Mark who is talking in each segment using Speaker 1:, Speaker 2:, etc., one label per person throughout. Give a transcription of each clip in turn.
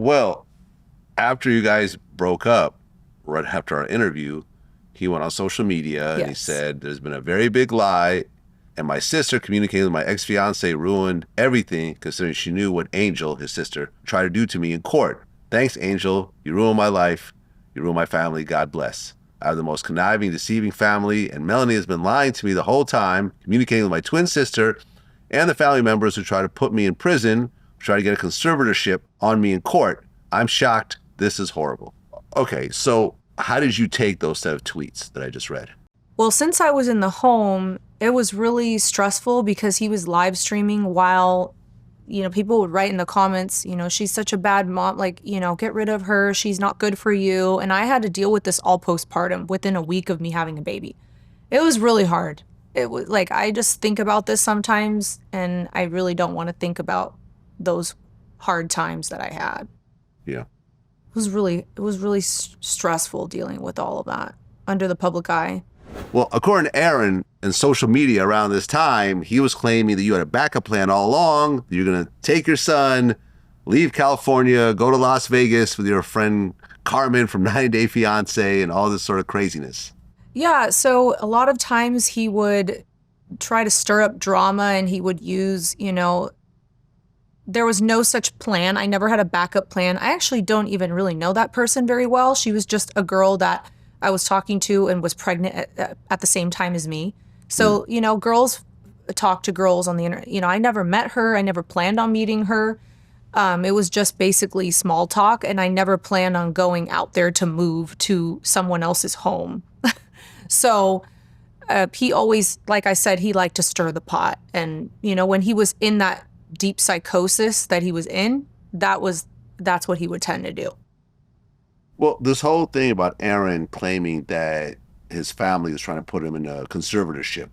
Speaker 1: Well, after you guys broke up, right after our interview, he went on social media and he
Speaker 2: Yes.
Speaker 1: said, there's been a very big lie, and my sister communicating with my ex-fiance ruined everything considering she knew what Angel, his sister, tried to do to me in court. Thanks, Angel. You ruined my life. You ruined my family. God bless. I have the most conniving, deceiving family, and Melanie has been lying to me the whole time, communicating with my twin sister and the family members who try to put me in prison, try to get a conservatorship on me in court. I'm shocked. This is horrible. Okay, so how did you take those set of tweets that I just read?
Speaker 2: Well, since I was in the home, it was really stressful because he was live streaming while, people would write in the comments, she's such a bad mom, like, get rid of her. She's not good for you. And I had to deal with this all postpartum within a week of me having a baby. It was really hard. It was like, I just think about this sometimes and I really don't want to think about those hard times that I had.
Speaker 1: Yeah.
Speaker 2: It was really stressful dealing with all of that under the public eye.
Speaker 1: Well, according to Aaron, in social media around this time, he was claiming that you had a backup plan all along. You're going to take your son, leave California, go to Las Vegas with your friend Carmen from 90 Day Fiance and all this sort of craziness.
Speaker 2: Yeah, so a lot of times he would try to stir up drama and he would use, there was no such plan. I never had a backup plan. I actually don't even really know that person very well. She was just a girl that I was talking to and was pregnant at the same time as me. So, girls talk to girls on the internet. I never met her. I never planned on meeting her. It was just basically small talk, and I never planned on going out there to move to someone else's home. So he always, like I said, he liked to stir the pot. And, when he was in that deep psychosis that he was in, that's what he would tend to do.
Speaker 1: Well, this whole thing about Aaron claiming that his family was trying to put him in a conservatorship,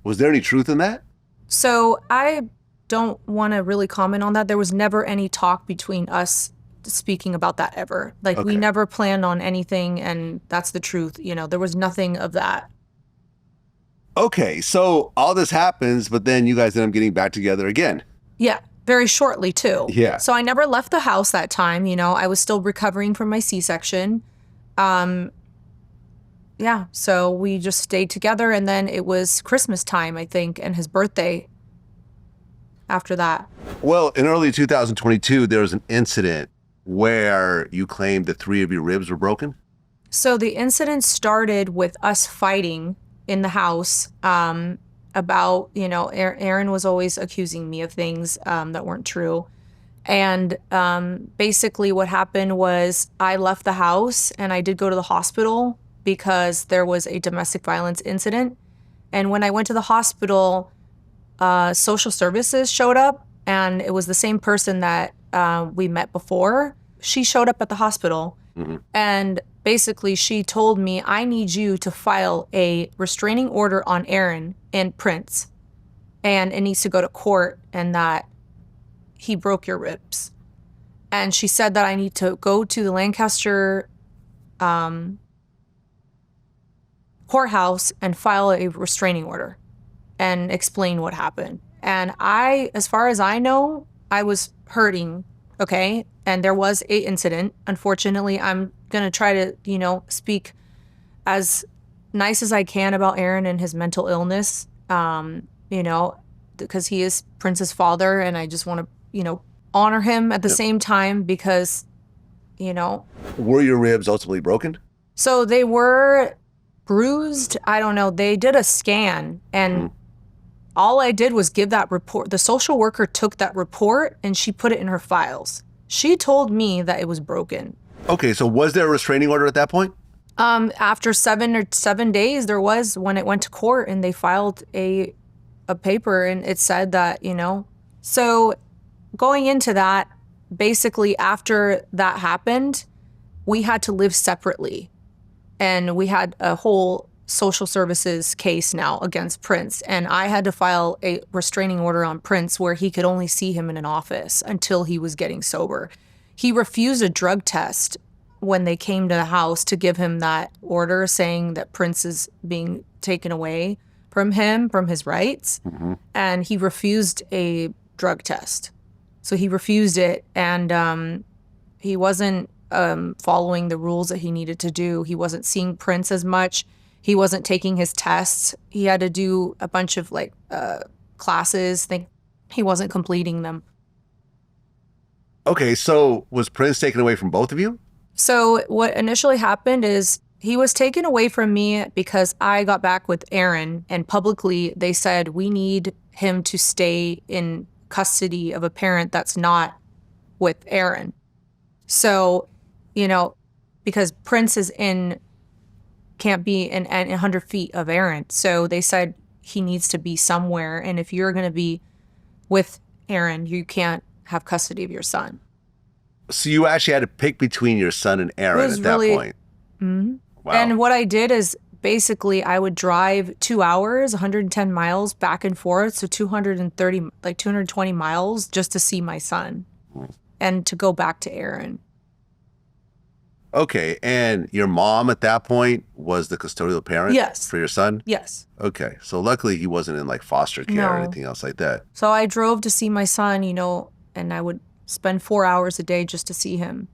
Speaker 1: was there any truth in that?
Speaker 2: So I don't want to really comment on that. There was never any talk between us speaking about that ever. Like, we
Speaker 1: Okay.
Speaker 2: never planned on anything, and that's the truth. There was nothing of that.
Speaker 1: Okay, so all this happens, but then you guys end up getting back together again.
Speaker 2: Yeah, very shortly too.
Speaker 1: Yeah.
Speaker 2: So I never left the house that time. I was still recovering from my C-section. Yeah, so we just stayed together, and then it was Christmas time, I think, and his birthday after that.
Speaker 1: Well, in early 2022, there was an incident where you claimed that 3 of your ribs were broken.
Speaker 2: So the incident started with us fighting in the house about, Aaron was always accusing me of things that weren't true. And basically what happened was I left the house and I did go to the hospital because there was a domestic violence incident. And when I went to the hospital, social services showed up, and it was the same person that we met before. She showed up at the hospital, and basically she told me, I need you to file a restraining order on Aaron and Prince, and it needs to go to court, and that he broke your ribs. And she said that I need to go to the Lancaster courthouse and file a restraining order and explain what happened. And as far as I know, I was hurting, okay? And there was a incident. Unfortunately, I'm gonna try to, speak as nice as I can about Aaron and his mental illness, because he is Prince's father, and I just want to, honor him at the same time because,
Speaker 1: Were your ribs ultimately broken?
Speaker 2: So they were bruised. I don't know. They did a scan, and all I did was give that report. The social worker took that report and she put it in her files. She told me that it was broken.
Speaker 1: Okay, so was there a restraining order at that point?
Speaker 2: After 7 days, there was, when it went to court, and they filed a paper, and it said that, So going into that, basically after that happened, we had to live separately. And we had a whole social services case now against Prince. And I had to file a restraining order on Prince where he could only see him in an office until he was getting sober. He refused a drug test when they came to the house to give him that order saying that Prince is being taken away from him, from his rights. And he refused a drug test. So he refused it. And He wasn't following the rules that he needed to do. He wasn't seeing Prince as much. He wasn't taking his tests. He had to do a bunch of like classes. He wasn't completing them.
Speaker 1: Okay, so was Prince taken away from both of you?
Speaker 2: So what initially happened is he was taken away from me because I got back with Aaron, and publicly they said we need him to stay in custody of a parent that's not with Aaron. So, you know, because Prince can't be in 100 feet of Aaron. So they said he needs to be somewhere. And if you're going to be with Aaron, you can't have custody of your son.
Speaker 1: So you actually had to pick between your son and Aaron at that point.
Speaker 2: Mm-hmm.
Speaker 1: Wow.
Speaker 2: And what I did is basically I would drive 2 hours, 110 miles back and forth. So 220 miles just to see my son and to go back to Aaron.
Speaker 1: Okay, and your mom at that point was the custodial parent
Speaker 2: Yes.
Speaker 1: for your son?
Speaker 2: Yes.
Speaker 1: Okay, so luckily he wasn't in like foster care or anything else like that.
Speaker 2: So I drove to see my son, you know, and I would spend 4 hours a day just to see him.